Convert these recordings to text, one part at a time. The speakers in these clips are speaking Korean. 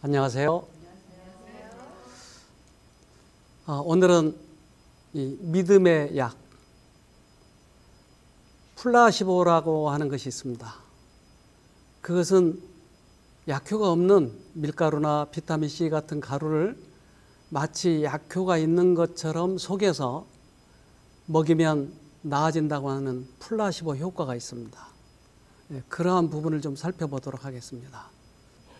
안녕하세요. 오늘은 이 믿음의 약, 플라시보라고 하는 것이 있습니다. 그것은 약효가 없는 밀가루나 비타민C 같은 가루를 마치 약효가 있는 것처럼 속여서 먹이면 나아진다고 하는 플라시보 효과가 있습니다. 그러한 부분을 좀 살펴보도록 하겠습니다.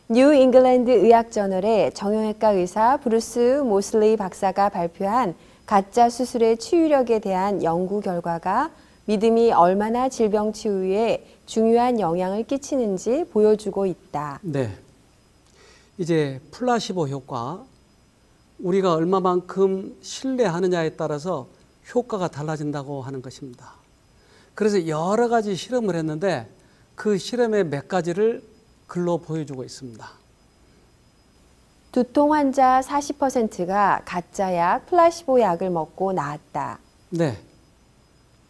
뉴 잉글랜드 의학저널에 정형외과 의사 브루스 모슬리 박사가 발표한 가짜 수술의 치유력에 대한 연구 결과가 믿음이 얼마나 질병 치유에 중요한 영향을 끼치는지 보여주고 있다. 네, 이제 플라시보 효과, 우리가 얼마만큼 신뢰하느냐에 따라서 효과가 달라진다고 하는 것입니다. 그래서 여러 가지 실험을 했는데 그 실험의 몇 가지를 글로 보여주고 있습니다. 두통 환자 40%가 가짜 약, 플라시보 약을 먹고 나았다. 네,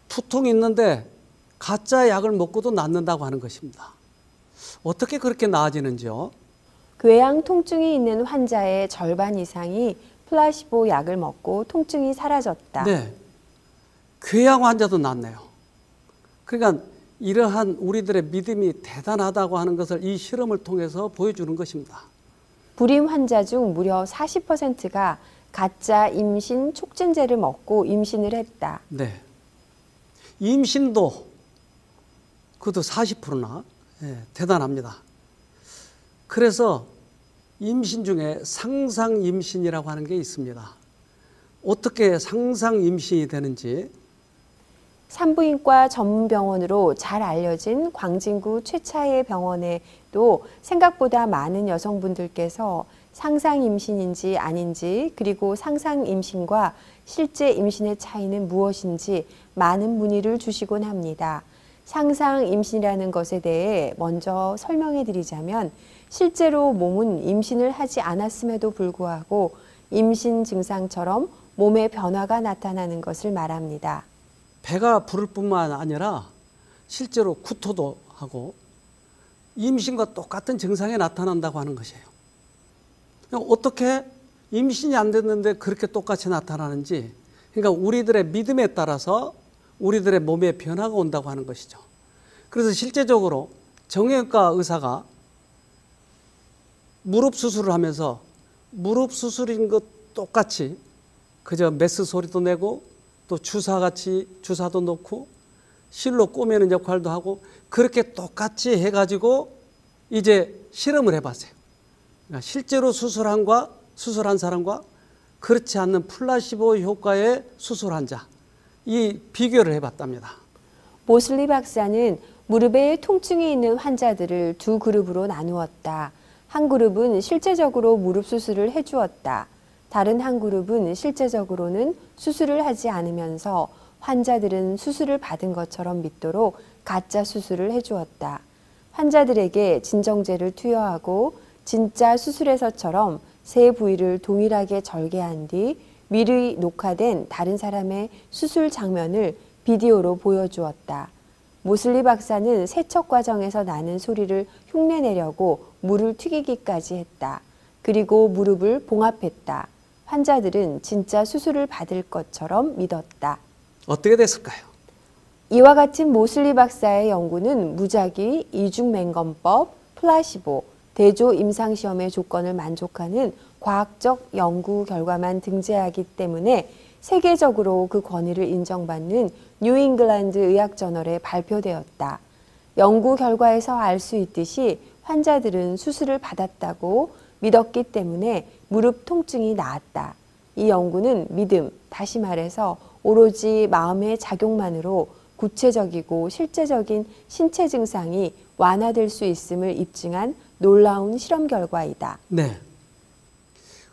두통이 있는데 가짜 약을 먹고도 낫는다고 하는 것입니다. 어떻게 그렇게 나아지는지요? 궤양 통증이 있는 환자의 절반 이상이 플라시보 약을 먹고 통증이 사라졌다. 네, 궤양 환자도 낫네요. 그러니까 이러한 우리들의 믿음이 대단하다고 하는 것을 이 실험을 통해서 보여주는 것입니다. 불임 환자 중 무려 40%가 가짜 임신 촉진제를 먹고 임신을 했다. 네, 임신도 그것도 40%나 대단합니다. 그래서 임신 중에 상상 임신이라고 하는 게 있습니다. 어떻게 상상 임신이 되는지. 산부인과 전문병원으로 잘 알려진 광진구 최차의 병원에도 생각보다 많은 여성분들께서 상상 임신인지 아닌지, 그리고 상상 임신과 실제 임신의 차이는 무엇인지 많은 문의를 주시곤 합니다. 상상 임신이라는 것에 대해 먼저 설명해 드리자면, 실제로 몸은 임신을 하지 않았음에도 불구하고 임신 증상처럼 몸의 변화가 나타나는 것을 말합니다. 배가 부를 뿐만 아니라 실제로 구토도 하고 임신과 똑같은 증상이 나타난다고 하는 것이에요. 어떻게 임신이 안 됐는데 그렇게 똑같이 나타나는지, 그러니까 우리들의 믿음에 따라서 우리들의 몸에 변화가 온다고 하는 것이죠. 그래서 실제적으로 정형외과 의사가 무릎 수술을 하면서 무릎 수술인 것 똑같이 그저 메스 소리도 내고 또 주사같이 주사도 놓고 실로 꼬매는 역할도 하고 그렇게 똑같이 해가지고 이제 실험을 해봤어요. 그러니까 실제로 수술한 사람과 그렇지 않는 플라시보 효과의 수술 환자, 이 비교를 해봤답니다. 모슬리 박사는 무릎에 통증이 있는 환자들을 두 그룹으로 나누었다. 한 그룹은 실제적으로 무릎 수술을 해주었다. 다른 한 그룹은 실제적으로는 수술을 하지 않으면서 환자들은 수술을 받은 것처럼 믿도록 가짜 수술을 해주었다. 환자들에게 진정제를 투여하고 진짜 수술에서처럼 세 부위를 동일하게 절개한 뒤 미리 녹화된 다른 사람의 수술 장면을 비디오로 보여주었다. 모슬리 박사는 세척 과정에서 나는 소리를 흉내내려고 물을 튀기기까지 했다. 그리고 무릎을 봉합했다. 환자들은 진짜 수술을 받을 것처럼 믿었다. 어떻게 됐을까요? 이와 같은 모슬리 박사의 연구는 무작위, 이중맹검법, 플라시보, 대조 임상시험의 조건을 만족하는 과학적 연구 결과만 등재하기 때문에 세계적으로 그 권위를 인정받는 뉴 잉글랜드 의학저널에 발표되었다. 연구 결과에서 알 수 있듯이 환자들은 수술을 받았다고 믿었기 때문에 무릎 통증이 나았다. 이 연구는 믿음, 다시 말해서 오로지 마음의 작용만으로 구체적이고 실제적인 신체 증상이 완화될 수 있음을 입증한 놀라운 실험 결과이다. 네,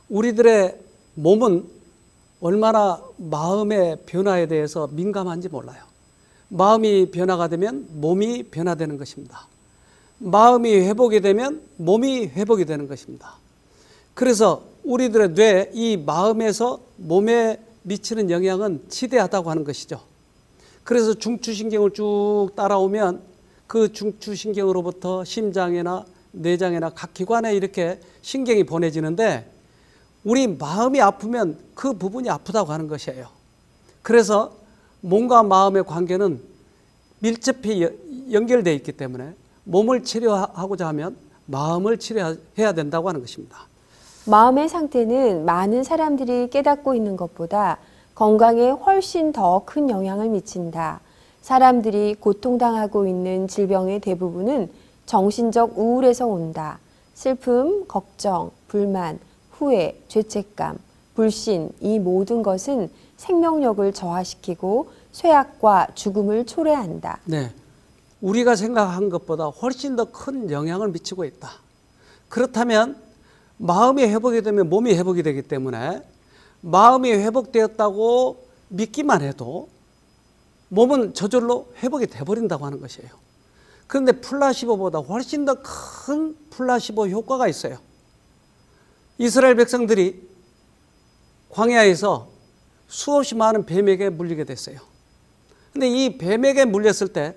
우리들의 몸은 얼마나 마음의 변화에 대해서 민감한지 몰라요. 마음이 변화가 되면 몸이 변화되는 것입니다. 마음이 회복이 되면 몸이 회복이 되는 것입니다. 그래서 우리들의 뇌, 이 마음에서 몸에 미치는 영향은 지대하다고 하는 것이죠. 그래서 중추신경을 쭉 따라오면 그 중추신경으로부터 심장이나 내장이나 각 기관에 이렇게 신경이 보내지는데 우리 마음이 아프면 그 부분이 아프다고 하는 것이에요. 그래서 몸과 마음의 관계는 밀접히 연결되어 있기 때문에 몸을 치료하고자 하면 마음을 치료해야 된다고 하는 것입니다. 마음의 상태는 많은 사람들이 깨닫고 있는 것보다 건강에 훨씬 더 큰 영향을 미친다. 사람들이 고통당하고 있는 질병의 대부분은 정신적 우울에서 온다. 슬픔, 걱정, 불만, 후회, 죄책감, 불신, 이 모든 것은 생명력을 저하시키고 쇠약과 죽음을 초래한다. 네, 우리가 생각한 것보다 훨씬 더 큰 영향을 미치고 있다. 그렇다면 마음이 회복이 되면 몸이 회복이 되기 때문에 마음이 회복되었다고 믿기만 해도 몸은 저절로 회복이 돼버린다고 하는 것이에요. 그런데 플라시보보다 훨씬 더 큰 플라시보 효과가 있어요. 이스라엘 백성들이 광야에서 수없이 많은 뱀에게 물리게 됐어요. 근데 이 뱀에게 물렸을 때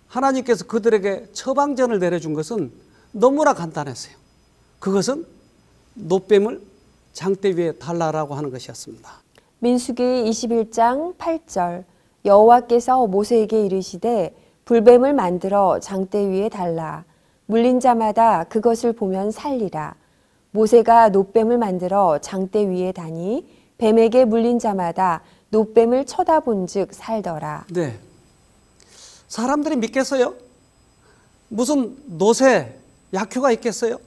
하나님께서 그들에게 처방전을 내려준 것은 너무나 간단했어요. 그것은 노뱀을 장대 위에 달라라고 하는 것이었습니다. 민수기 21장 8절 여호와께서 모세에게 이르시되 불뱀을 만들어 장대 위에 달라 물린 자마다 그것을 보면 살리라. 모세가 노뱀을 만들어 장대 위에 다니 뱀에게 물린 자마다 노뱀을 쳐다본즉 살더라. 네, 사람들이 믿겠어요? 무슨 노새, 약효가 있겠어요?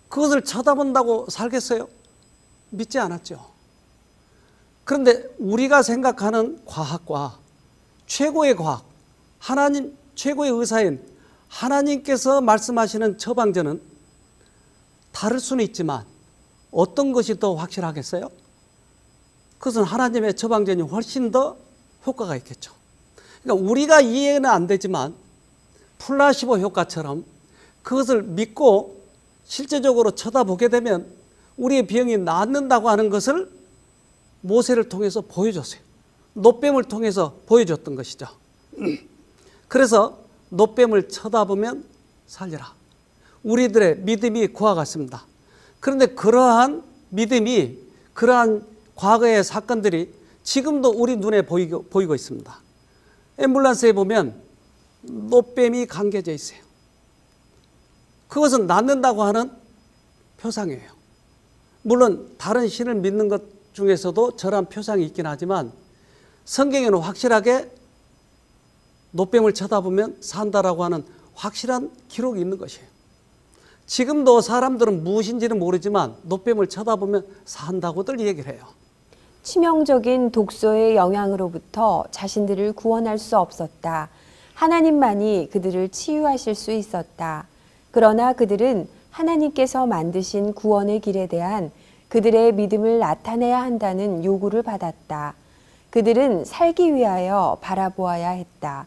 그것을 쳐다본다고 살겠어요? 믿지 않았죠. 그런데 우리가 생각하는 과학과 최고의 과학, 하나님 최고의 의사인 하나님께서 말씀하시는 처방전은 다를 수는 있지만 어떤 것이 더 확실하겠어요? 그것은 하나님의 처방전이 훨씬 더 효과가 있겠죠. 그러니까 우리가 이해는 안 되지만 플라시보 효과처럼 그것을 믿고 실제적으로 쳐다보게 되면 우리의 병이 낫는다고 하는 것을 모세를 통해서 보여줬어요. 노뱀을 통해서 보여줬던 것이죠. 그래서 노뱀을 쳐다보면 살리라. 우리들의 믿음이 그와 같습니다. 그런데 그러한 믿음이, 그러한 과거의 사건들이 지금도 우리 눈에 보이고 있습니다. 앰뷸런스에 보면 노뱀이 감겨져 있어요. 그것은 낫는다고 하는 표상이에요. 물론 다른 신을 믿는 것 중에서도 저러한 표상이 있긴 하지만 성경에는 확실하게 노뱀을 쳐다보면 산다라고 하는 확실한 기록이 있는 것이에요. 지금도 사람들은 무엇인지는 모르지만 노뱀을 쳐다보면 산다고들 얘기를 해요. 치명적인 독소의 영향으로부터 자신들을 구원할 수 없었다. 하나님만이 그들을 치유하실 수 있었다. 그러나 그들은 하나님께서 만드신 구원의 길에 대한 그들의 믿음을 나타내야 한다는 요구를 받았다. 그들은 살기 위하여 바라보아야 했다.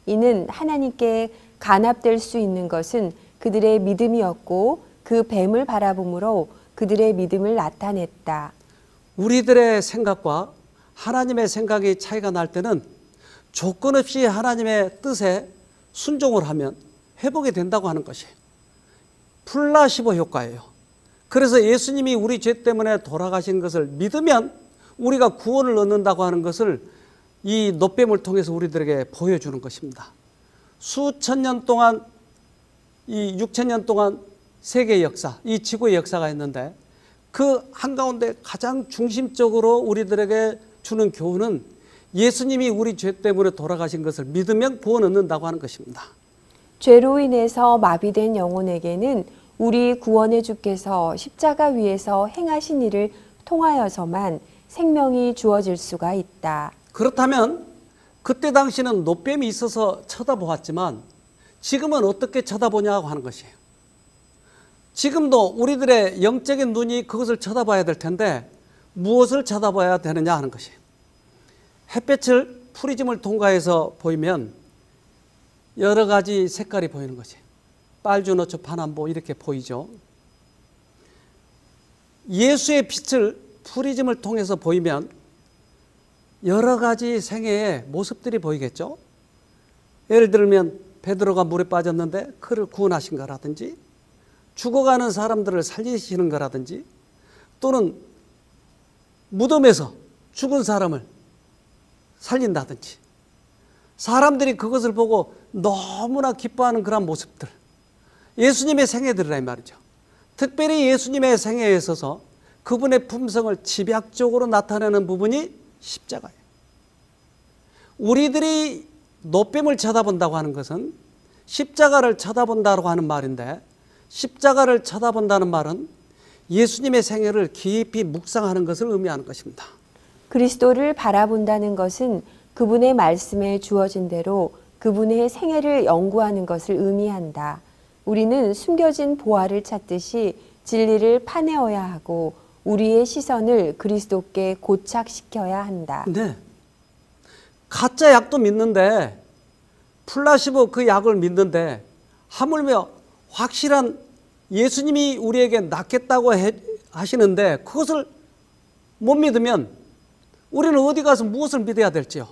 이는 하나님께 간합될 수 있는 것은 그들의 믿음이었고 그 뱀을 바라봄으로 그들의 믿음을 나타냈다. 우리들의 생각과 하나님의 생각이 차이가 날 때는 조건 없이 하나님의 뜻에 순종을 하면 회복이 된다고 하는 것이에요. 플라시보 효과예요. 그래서 예수님이 우리 죄 때문에 돌아가신 것을 믿으면 우리가 구원을 얻는다고 하는 것을 이 노뱀을 통해서 우리들에게 보여주는 것입니다. 수천 년 동안, 이 6천 년 동안 세계의 역사, 이 지구의 역사가 있는데 그 한가운데 가장 중심적으로 우리들에게 주는 교훈은 예수님이 우리 죄 때문에 돌아가신 것을 믿으면 구원 얻는다고 하는 것입니다. 죄로 인해서 마비된 영혼에게는 우리 구원의 주께서 십자가 위에서 행하신 일을 통하여서만 생명이 주어질 수가 있다. 그렇다면 그때 당시는 노뱀이 있어서 쳐다보았지만 지금은 어떻게 쳐다보냐고 하는 것이에요. 지금도 우리들의 영적인 눈이 그것을 쳐다봐야 될 텐데 무엇을 쳐다봐야 되느냐 하는 것이에요. 햇볕을 프리즘을 통과해서 보이면 여러 가지 색깔이 보이는 것이에요. 빨주노초 파남보 이렇게 보이죠. 예수의 빛을 프리즘을 통해서 보이면 여러 가지 생애의 모습들이 보이겠죠. 예를 들면 베드로가 물에 빠졌는데 그를 구원하신 거라든지, 죽어가는 사람들을 살리시는 거라든지, 또는 무덤에서 죽은 사람을 살린다든지, 사람들이 그것을 보고 너무나 기뻐하는 그런 모습들, 예수님의 생애들이라 이 말이죠. 특별히 예수님의 생애에 있어서 그분의 품성을 집약적으로 나타내는 부분이 십자가예요. 우리들이 노뱀을 쳐다본다고 하는 것은 십자가를 쳐다본다고 하는 말인데, 십자가를 쳐다본다는 말은 예수님의 생애를 깊이 묵상하는 것을 의미하는 것입니다. 그리스도를 바라본다는 것은 그분의 말씀에 주어진 대로 그분의 생애를 연구하는 것을 의미한다. 우리는 숨겨진 보화를 찾듯이 진리를 파내어야 하고 우리의 시선을 그리스도께 고착시켜야 한다. 네. 가짜 약도 믿는데, 플라시보 그 약을 믿는데, 하물며 확실한 예수님이 우리에게 낫겠다고 하시는데 그것을 못 믿으면 우리는 어디 가서 무엇을 믿어야 될지요.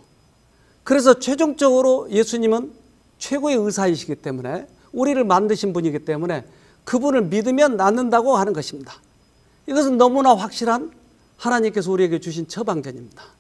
그래서 최종적으로 예수님은 최고의 의사이시기 때문에, 우리를 만드신 분이기 때문에 그분을 믿으면 낫는다고 하는 것입니다. 이것은 너무나 확실한 하나님께서 우리에게 주신 처방전입니다.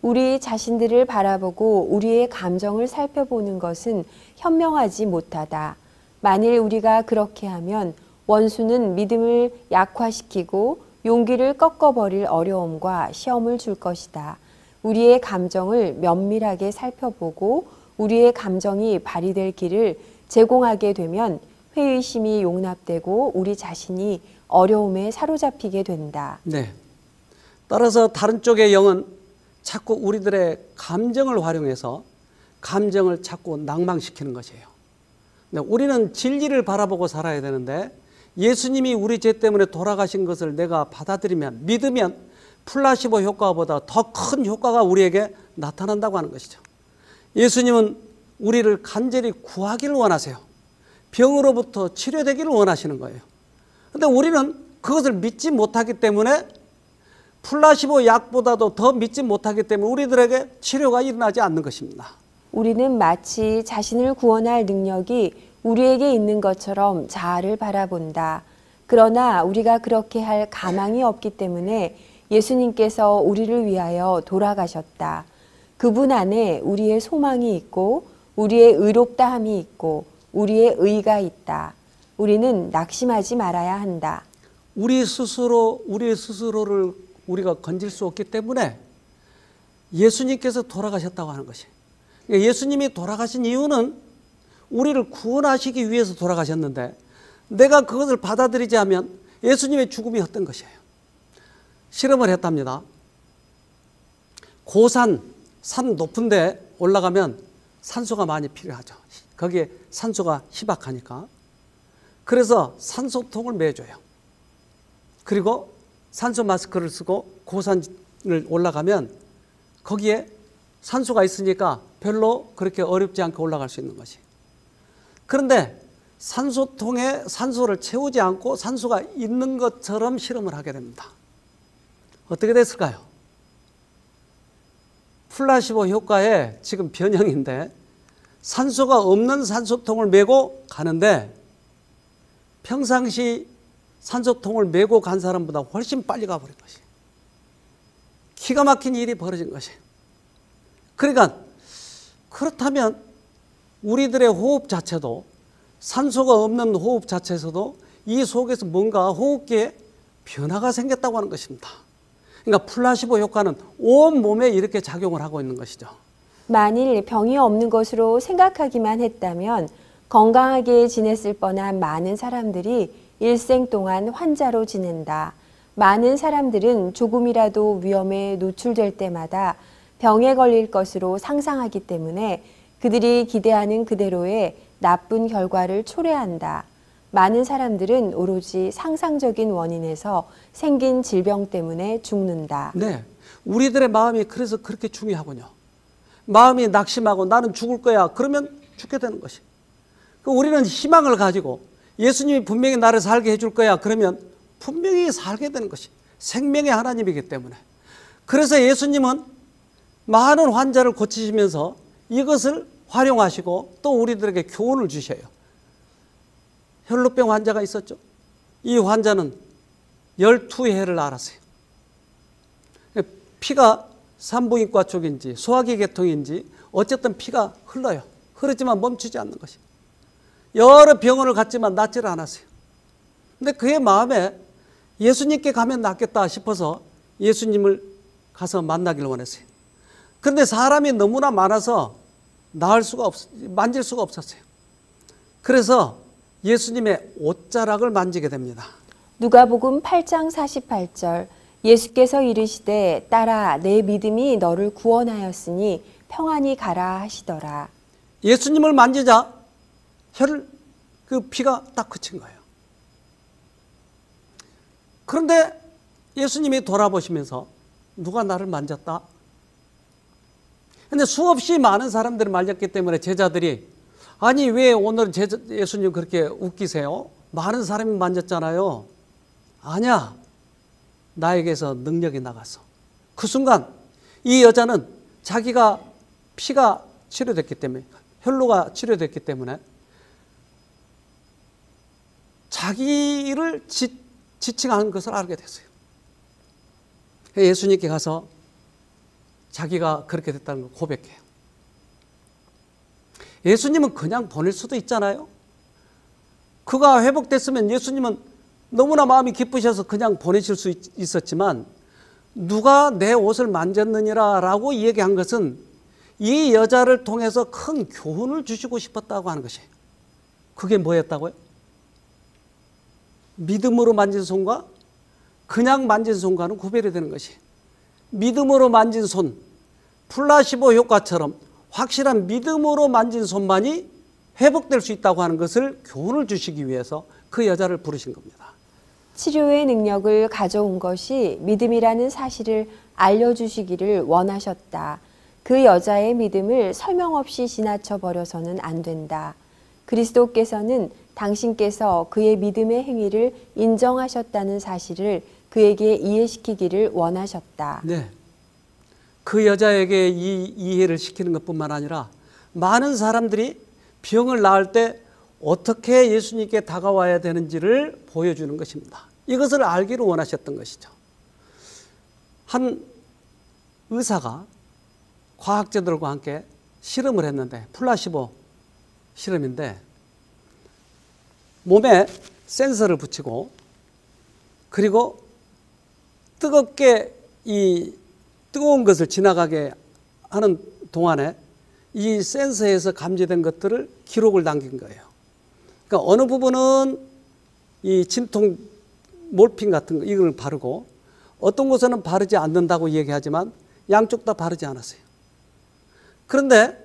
우리 자신들을 바라보고 우리의 감정을 살펴보는 것은 현명하지 못하다. 만일 우리가 그렇게 하면 원수는 믿음을 약화시키고 용기를 꺾어버릴 어려움과 시험을 줄 것이다. 우리의 감정을 면밀하게 살펴보고 우리의 감정이 발휘될 길을 제공하게 되면 회의심이 용납되고 우리 자신이 어려움에 사로잡히게 된다. 네. 따라서 다른 쪽의 영은 자꾸 우리들의 감정을 활용해서 감정을 자꾸 낭망시키는 것이에요. 네, 우리는 진리를 바라보고 살아야 되는데, 예수님이 우리 죄 때문에 돌아가신 것을 내가 받아들이면, 믿으면 플라시보 효과보다 더 큰 효과가 우리에게 나타난다고 하는 것이죠. 예수님은 우리를 간절히 구하기를 원하세요. 병으로부터 치료되기를 원하시는 거예요. 그런데 우리는 그것을 믿지 못하기 때문에, 플라시보 약보다도 더 믿지 못하기 때문에 우리들에게 치료가 일어나지 않는 것입니다. 우리는 마치 자신을 구원할 능력이 우리에게 있는 것처럼 자아를 바라본다. 그러나 우리가 그렇게 할 가망이 없기 때문에 예수님께서 우리를 위하여 돌아가셨다. 그분 안에 우리의 소망이 있고 우리의 의롭다함이 있고 우리의 의가 있다. 우리는 낙심하지 말아야 한다. 우리의 스스로를 우리가 건질 수 없기 때문에 예수님께서 돌아가셨다고 하는 것이, 예수님이 돌아가신 이유는 우리를 구원하시기 위해서 돌아가셨는데, 내가 그것을 받아들이지 않으면 예수님의 죽음이 헛된 것이에요. 실험을 했답니다. 고산, 산 높은 데 올라가면 산소가 많이 필요하죠. 거기에 산소가 희박하니까. 그래서 산소통을 매줘요. 그리고 산소 마스크를 쓰고 고산을 올라가면 거기에 산소가 있으니까 별로 그렇게 어렵지 않게 올라갈 수 있는 것이. 그런데 산소통에 산소를 채우지 않고 산소가 있는 것처럼 실험을 하게 됩니다. 어떻게 됐을까요? 플라시보 효과의 지금 변형인데, 산소가 없는 산소통을 메고 가는데 평상시 산소통을 메고 간 사람보다 훨씬 빨리 가버린 것이, 기가 막힌 일이 벌어진 것이. 그러니까 그렇다면 우리들의 호흡 자체도, 산소가 없는 호흡 자체에서도 이 속에서 뭔가 호흡기에 변화가 생겼다고 하는 것입니다. 그러니까 플라시보 효과는 온 몸에 이렇게 작용을 하고 있는 것이죠. 만일 병이 없는 것으로 생각하기만 했다면 건강하게 지냈을 뻔한 많은 사람들이 일생 동안 환자로 지낸다. 많은 사람들은 조금이라도 위험에 노출될 때마다 병에 걸릴 것으로 상상하기 때문에 그들이 기대하는 그대로의 나쁜 결과를 초래한다. 많은 사람들은 오로지 상상적인 원인에서 생긴 질병 때문에 죽는다. 네, 우리들의 마음이 그래서 그렇게 중요하군요. 마음이 낙심하고 나는 죽을 거야, 그러면 죽게 되는 것이. 우리는 희망을 가지고 예수님이 분명히 나를 살게 해줄 거야, 그러면 분명히 살게 되는 것이 생명의 하나님이기 때문에. 그래서 예수님은 많은 환자를 고치시면서 이것을 활용하시고 또 우리들에게 교훈을 주셔요. 혈루병 환자가 있었죠. 이 환자는 12해를 앓았어요. 피가 산부인과 쪽인지 소화기 계통인지 어쨌든 피가 흘러요. 흐르지만 멈추지 않는 것이. 여러 병원을 갔지만 낫지를 않았어요. 근데 그의 마음에 예수님께 가면 낫겠다 싶어서 예수님을 가서 만나길 원했어요. 그런데 사람이 너무나 많아서 만질 수가 없었어요. 그래서 예수님의 옷자락을 만지게 됩니다. 누가복음 8장 48절 예수께서 이르시되 딸아 내 믿음이 너를 구원하였으니 평안히 가라 하시더라. 예수님을 만지자 그 피가 딱 그친 거예요. 그런데 예수님이 돌아보시면서 누가 나를 만졌다? 근데 수없이 많은 사람들을 만졌기 때문에 제자들이 아니 왜 오늘 예수님 그렇게 웃기세요? 많은 사람이 만졌잖아요. 아니야. 나에게서 능력이 나갔어. 그 순간 이 여자는 자기가 피가 치료됐기 때문에 혈루가 치료됐기 때문에 자기를 지칭하는 것을 알게 됐어요. 예수님께 가서 자기가 그렇게 됐다는 걸 고백해요. 예수님은 그냥 보낼 수도 있잖아요. 그가 회복됐으면 예수님은 너무나 마음이 기쁘셔서 그냥 보내실 수 있었지만 누가 내 옷을 만졌느니라 라고 얘기한 것은 이 여자를 통해서 큰 교훈을 주시고 싶었다고 하는 것이에요. 그게 뭐였다고요? 믿음으로 만진 손과 그냥 만진 손과는 구별이 되는 것이에요. 믿음으로 만진 손, 플라시보 효과처럼 확실한 믿음으로 만진 손만이 회복될 수 있다고 하는 것을 교훈을 주시기 위해서 그 여자를 부르신 겁니다. 치료의 능력을 가져온 것이 믿음이라는 사실을 알려주시기를 원하셨다. 그 여자의 믿음을 설명 없이 지나쳐 버려서는 안 된다. 그리스도께서는 당신께서 그의 믿음의 행위를 인정하셨다는 사실을 그에게 이해시키기를 원하셨다. 네. 그 여자에게 이 이해를 시키는 것뿐만 아니라 많은 사람들이 병을 나을 때 어떻게 예수님께 다가와야 되는지를 보여주는 것입니다. 이것을 알기를 원하셨던 것이죠. 한 의사가 과학자들과 함께 실험을 했는데 플라시보 실험인데 몸에 센서를 붙이고 그리고 뜨거운 것을 지나가게 하는 동안에 이 센서에서 감지된 것들을 기록을 남긴 거예요. 그러니까 어느 부분은 이 진통 몰핀 같은 거 이걸 바르고 어떤 곳에는 바르지 않는다고 얘기하지만 양쪽 다 바르지 않았어요. 그런데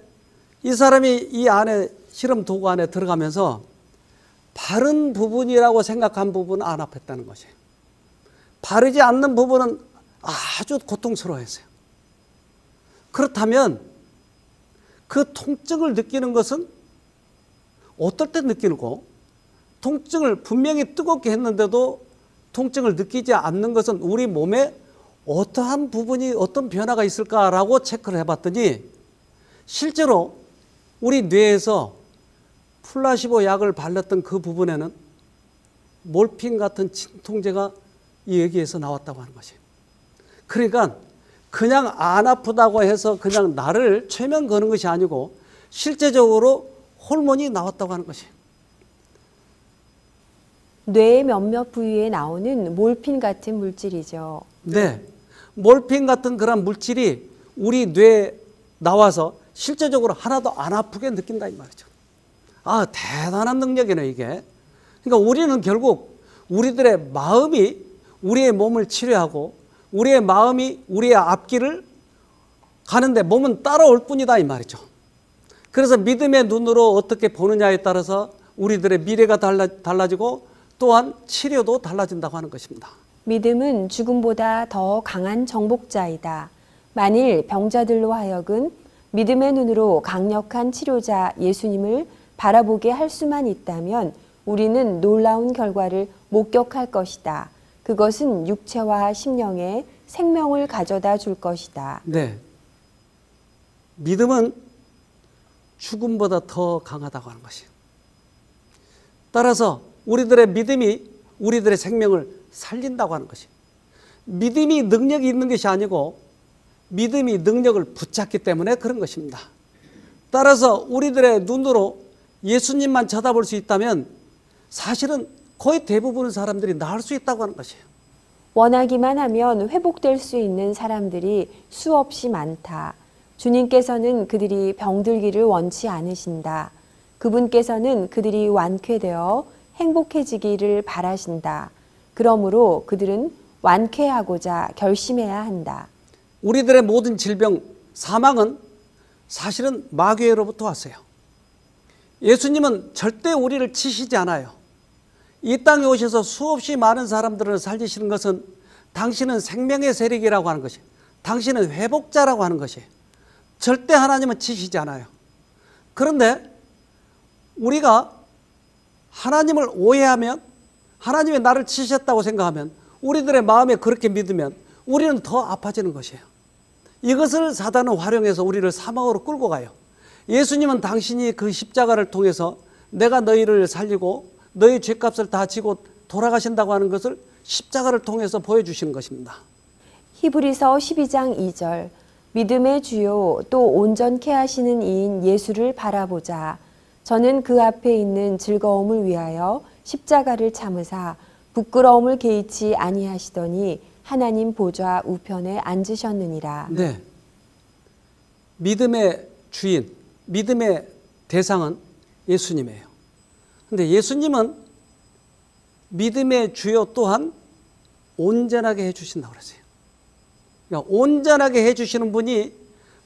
이 사람이 이 안에 실험 도구 안에 들어가면서 바른 부분이라고 생각한 부분은 안 아팠다는 것이에요. 바르지 않는 부분은 아주 고통스러워했어요. 그렇다면 그 통증을 느끼는 것은 어떨 때 느끼고 통증을 분명히 뜨겁게 했는데도 통증을 느끼지 않는 것은 우리 몸에 어떠한 부분이 어떤 변화가 있을까라고 체크를 해봤더니 실제로 우리 뇌에서 플라시보 약을 발랐던 그 부분에는 몰핀 같은 진통제가 여기에서 나왔다고 하는 것이에요. 그러니까 그냥 안 아프다고 해서 그냥 나를 최면 거는 것이 아니고 실제적으로 호르몬이 나왔다고 하는 것이에요. 뇌의 몇몇 부위에 나오는 몰핀 같은 물질이죠. 네. 몰핀 같은 그런 물질이 우리 뇌에 나와서 실제적으로 하나도 안 아프게 느낀다 이 말이죠. 아, 대단한 능력이네 이게. 그러니까 우리는 결국 우리들의 마음이 우리의 몸을 치료하고 우리의 마음이 우리의 앞길을 가는데 몸은 따라올 뿐이다 이 말이죠. 그래서 믿음의 눈으로 어떻게 보느냐에 따라서 우리들의 미래가 달라지고 또한 치료도 달라진다고 하는 것입니다. 믿음은 죽음보다 더 강한 정복자이다. 만일 병자들로 하여금 믿음의 눈으로 강력한 치료자 예수님을 바라보게 할 수만 있다면 우리는 놀라운 결과를 목격할 것이다. 그것은 육체와 심령에 생명을 가져다 줄 것이다. 네. 믿음은 죽음보다 더 강하다고 하는 것이에요. 따라서 우리들의 믿음이 우리들의 생명을 살린다고 하는 것이에요. 믿음이 능력이 있는 것이 아니고 믿음이 능력을 붙잡기 때문에 그런 것입니다. 따라서 우리들의 눈으로 예수님만 쳐다볼 수 있다면 사실은 거의 대부분의 사람들이 나을 수 있다고 하는 것이에요. 원하기만 하면 회복될 수 있는 사람들이 수없이 많다. 주님께서는 그들이 병들기를 원치 않으신다. 그분께서는 그들이 완쾌되어 행복해지기를 바라신다. 그러므로 그들은 완쾌하고자 결심해야 한다. 우리들의 모든 질병, 사망은 사실은 마귀로부터 왔어요. 예수님은 절대 우리를 치시지 않아요. 이 땅에 오셔서 수없이 많은 사람들을 살리시는 것은 당신은 생명의 세력이라고 하는 것이에요. 당신은 회복자라고 하는 것이에요. 절대 하나님은 치시지 않아요. 그런데 우리가 하나님을 오해하면, 하나님이 나를 치셨다고 생각하면, 우리들의 마음에 그렇게 믿으면 우리는 더 아파지는 것이에요. 이것을 사단은 활용해서 우리를 사망으로 끌고 가요. 예수님은 당신이 그 십자가를 통해서 내가 너희를 살리고 너희 죄값을 다 지고 돌아가신다고 하는 것을 십자가를 통해서 보여주시는 것입니다. 히브리서 12장 2절 믿음의 주요 또 온전케 하시는 이인 예수를 바라보자. 저는 그 앞에 있는 즐거움을 위하여 십자가를 참으사 부끄러움을 개의치 아니하시더니 하나님 보좌 우편에 앉으셨느니라. 네, 믿음의 주인, 믿음의 대상은 예수님이에요. 그런데 예수님은 믿음의 주요 또한 온전하게 해주신다고 그러세요. 그러니까 온전하게 해주시는 분이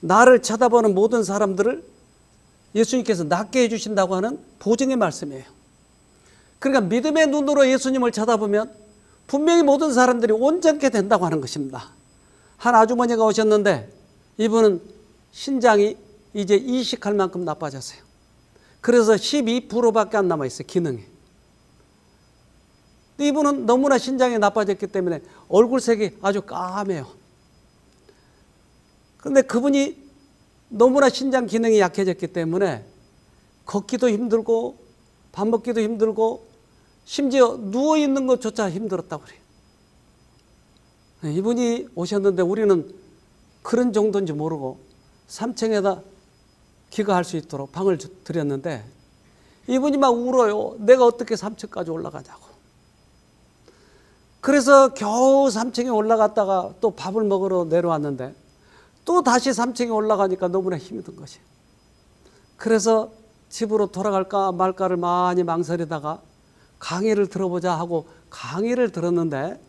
나를 쳐다보는 모든 사람들을 예수님께서 낫게 해주신다고 하는 보증의 말씀이에요. 그러니까 믿음의 눈으로 예수님을 쳐다보면 분명히 모든 사람들이 온전케 된다고 하는 것입니다. 한 아주머니가 오셨는데 이분은 신장이 이제 이식할 만큼 나빠졌어요. 그래서 12%밖에 안 남아있어요, 기능이. 이분은 너무나 신장이 나빠졌기 때문에 얼굴색이 아주 까매요. 그런데 그분이 너무나 신장 기능이 약해졌기 때문에 걷기도 힘들고 밥 먹기도 힘들고 심지어 누워있는 것조차 힘들었다고 그래요. 이분이 오셨는데 우리는 그런 정도인지 모르고 3층에다 귀가할 수 있도록 방을 드렸는데 이분이 막 울어요. 내가 어떻게 3층까지 올라가자고. 그래서 겨우 3층에 올라갔다가 또 밥을 먹으러 내려왔는데 또 다시 3층에 올라가니까 너무나 힘이 든 것이에요. 그래서 집으로 돌아갈까 말까를 많이 망설이다가 강의를 들어보자 하고 강의를 들었는데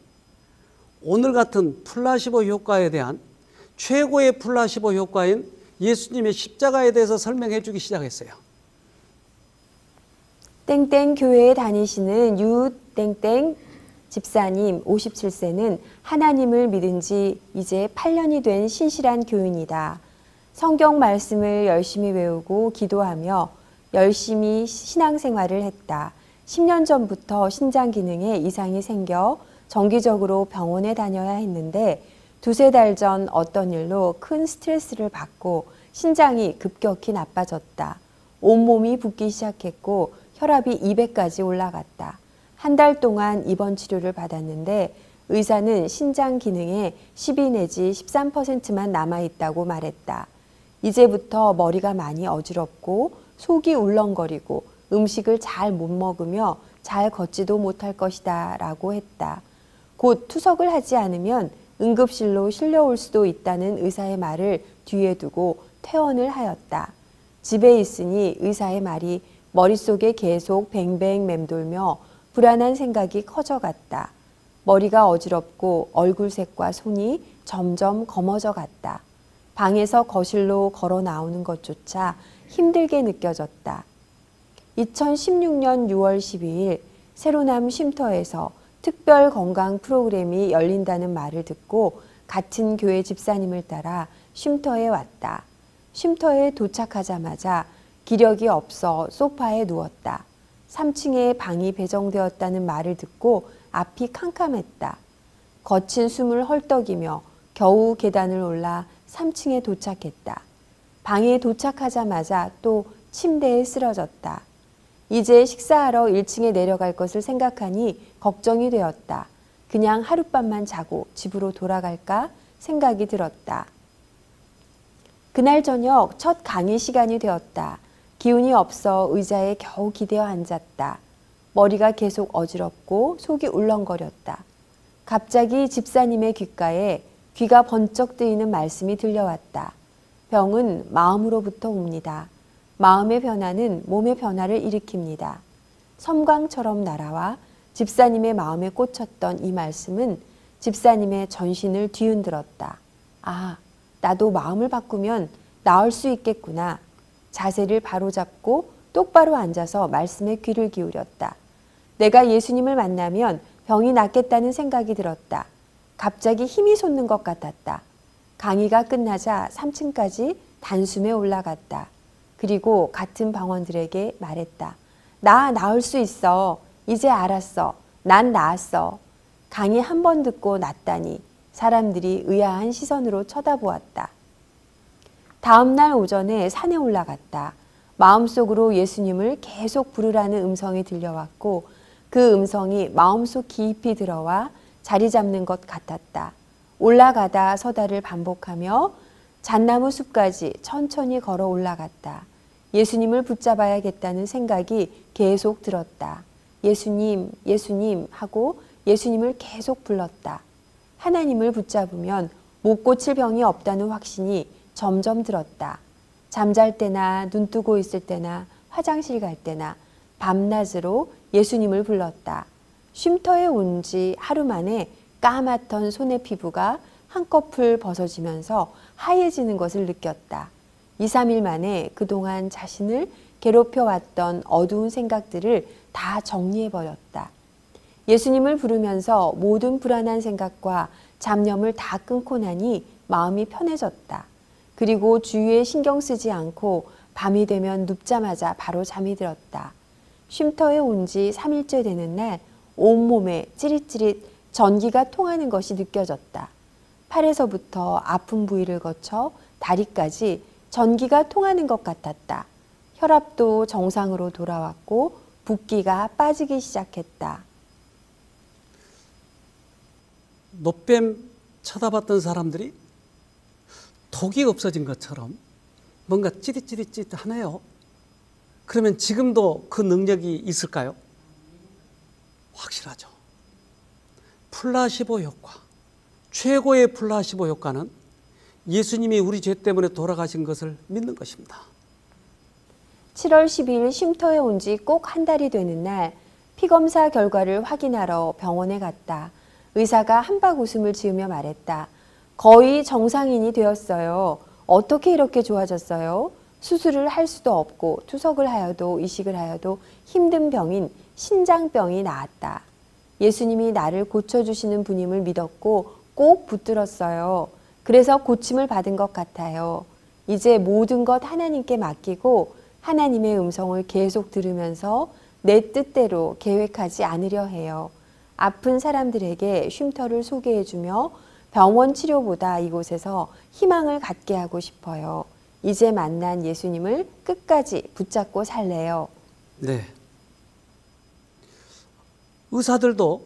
오늘 같은 플라시보 효과에 대한 최고의 플라시보 효과인 예수님의 십자가에 대해서 설명해 주기 시작했어요. 땡땡 교회에 다니시는 땡땡 집사님 57세는 하나님을 믿은 지 이제 8년이 된 신실한 교인이다. 성경 말씀을 열심히 외우고 기도하며 열심히 신앙생활을 했다. 10년 전부터 신장 기능에 이상이 생겨 정기적으로 병원에 다녀야 했는데 두세 달 전 어떤 일로 큰 스트레스를 받고 신장이 급격히 나빠졌다. 온몸이 붓기 시작했고 혈압이 200까지 올라갔다. 한 달 동안 입원 치료를 받았는데 의사는 신장 기능에 12 내지 13%만 남아있다고 말했다. 이제부터 머리가 많이 어지럽고 속이 울렁거리고 음식을 잘 못 먹으며 잘 걷지도 못할 것이다 라고 했다. 곧 투석을 하지 않으면 응급실로 실려올 수도 있다는 의사의 말을 뒤에 두고 퇴원을 하였다. 집에 있으니 의사의 말이 머릿속에 계속 뱅뱅 맴돌며 불안한 생각이 커져갔다. 머리가 어지럽고 얼굴색과 손이 점점 검어져 갔다. 방에서 거실로 걸어 나오는 것조차 힘들게 느껴졌다. 2016년 6월 12일 세로남 쉼터에서 특별 건강 프로그램이 열린다는 말을 듣고 같은 교회 집사님을 따라 쉼터에 왔다. 쉼터에 도착하자마자 기력이 없어 소파에 누웠다. 3층에 방이 배정되었다는 말을 듣고 앞이 캄캄했다. 거친 숨을 헐떡이며 겨우 계단을 올라 3층에 도착했다. 방에 도착하자마자 또 침대에 쓰러졌다. 이제 식사하러 1층에 내려갈 것을 생각하니 걱정이 되었다. 그냥 하룻밤만 자고 집으로 돌아갈까 생각이 들었다. 그날 저녁 첫 강의 시간이 되었다. 기운이 없어 의자에 겨우 기대어 앉았다. 머리가 계속 어지럽고 속이 울렁거렸다. 갑자기 집사님의 귓가에 귀가 번쩍 뜨이는 말씀이 들려왔다. 병은 마음으로부터 옵니다. 마음의 변화는 몸의 변화를 일으킵니다. 섬광처럼 날아와 집사님의 마음에 꽂혔던 이 말씀은 집사님의 전신을 뒤흔들었다. 아, 나도 마음을 바꾸면 나을 수 있겠구나. 자세를 바로잡고 똑바로 앉아서 말씀에 귀를 기울였다. 내가 예수님을 만나면 병이 낫겠다는 생각이 들었다. 갑자기 힘이 솟는 것 같았다. 강의가 끝나자 3층까지 단숨에 올라갔다. 그리고 같은 방원들에게 말했다. 나 나을 수 있어. 이제 알았어. 난 나았어. 강의 한 번 듣고 낫다니 사람들이 의아한 시선으로 쳐다보았다. 다음 날 오전에 산에 올라갔다. 마음속으로 예수님을 계속 부르라는 음성이 들려왔고 그 음성이 마음속 깊이 들어와 자리 잡는 것 같았다. 올라가다 서다를 반복하며 잣나무 숲까지 천천히 걸어 올라갔다. 예수님을 붙잡아야겠다는 생각이 계속 들었다. 예수님, 예수님 하고 예수님을 계속 불렀다. 하나님을 붙잡으면 못 고칠 병이 없다는 확신이 점점 들었다. 잠잘 때나 눈 뜨고 있을 때나 화장실 갈 때나 밤낮으로 예수님을 불렀다. 쉼터에 온 지 하루 만에 까맣던 손의 피부가 한꺼풀 벗어지면서 하얘지는 것을 느꼈다. 2, 3일 만에 그동안 자신을 괴롭혀왔던 어두운 생각들을 다 정리해버렸다. 예수님을 부르면서 모든 불안한 생각과 잡념을 다 끊고 나니 마음이 편해졌다. 그리고 주위에 신경 쓰지 않고 밤이 되면 눕자마자 바로 잠이 들었다. 쉼터에 온 지 3일째 되는 날 온몸에 찌릿찌릿 전기가 통하는 것이 느껴졌다. 팔에서부터 아픈 부위를 거쳐 다리까지 전기가 통하는 것 같았다. 혈압도 정상으로 돌아왔고 붓기가 빠지기 시작했다. 노뱀 쳐다봤던 사람들이 독이 없어진 것처럼 뭔가 찌릿찌릿하네요. 그러면 지금도 그 능력이 있을까요? 확실하죠. 플라시보 효과, 최고의 플라시보 효과는 예수님이 우리 죄 때문에 돌아가신 것을 믿는 것입니다. 7월 12일 쉼터에 온 지 꼭 한 달이 되는 날 피검사 결과를 확인하러 병원에 갔다. 의사가 한박 웃음을 지으며 말했다. 거의 정상인이 되었어요. 어떻게 이렇게 좋아졌어요? 수술을 할 수도 없고 투석을 하여도 이식을 하여도 힘든 병인 신장병이 나았다. 예수님이 나를 고쳐주시는 분임을 믿었고 꼭 붙들었어요. 그래서 고침을 받은 것 같아요. 이제 모든 것 하나님께 맡기고 하나님의 음성을 계속 들으면서 내 뜻대로 계획하지 않으려 해요. 아픈 사람들에게 쉼터를 소개해주며 병원 치료보다 이곳에서 희망을 갖게 하고 싶어요. 이제 만난 예수님을 끝까지 붙잡고 살래요. 네. 의사들도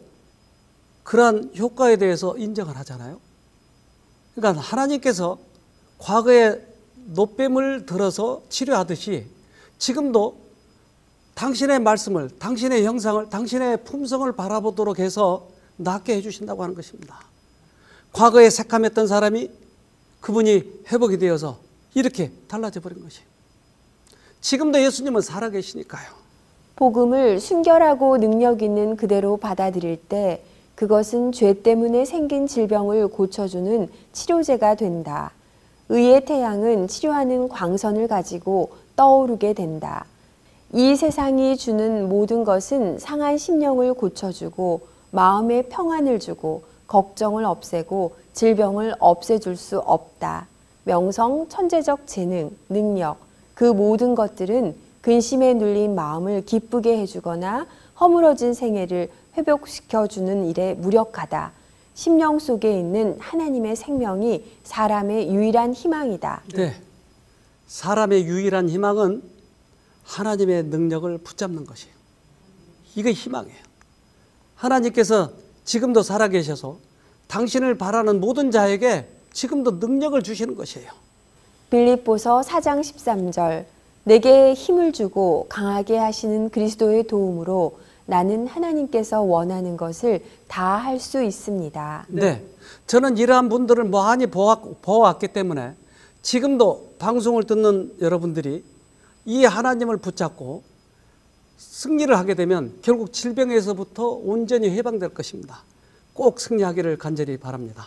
그러한 효과에 대해서 인정을 하잖아요. 그러니까 하나님께서 과거에 노뱀을 들어서 치료하듯이 지금도 당신의 말씀을, 당신의 형상을, 당신의 품성을 바라보도록 해서 낫게 해주신다고 하는 것입니다. 과거에 새카맸던 사람이 그분이 회복이 되어서 이렇게 달라져 버린 것이. 지금도 예수님은 살아계시니까요. 복음을 순결하고 능력 있는 그대로 받아들일 때 그것은 죄 때문에 생긴 질병을 고쳐주는 치료제가 된다. 의의 태양은 치료하는 광선을 가지고 떠오르게 된다. 이 세상이 주는 모든 것은 상한 심령을 고쳐주고 마음의 평안을 주고 걱정을 없애고 질병을 없애줄 수 없다. 명성, 천재적 재능, 능력, 그 모든 것들은 근심에 눌린 마음을 기쁘게 해주거나 허물어진 생애를 회복시켜주는 일에 무력하다. 심령 속에 있는 하나님의 생명이 사람의 유일한 희망이다. 네, 사람의 유일한 희망은 하나님의 능력을 붙잡는 것이에요. 이게 희망이에요. 하나님께서 지금도 살아계셔서 당신을 바라는 모든 자에게 지금도 능력을 주시는 것이에요. 빌립보서 4장 13절 내게 힘을 주고 강하게 하시는 그리스도의 도움으로 나는 하나님께서 원하는 것을 다 할 수 있습니다. 네, 저는 이러한 분들을 많이 보아왔기 때문에 지금도 방송을 듣는 여러분들이 이 하나님을 붙잡고 승리를 하게 되면 결국 질병에서부터 온전히 해방될 것입니다. 꼭 승리하기를 간절히 바랍니다.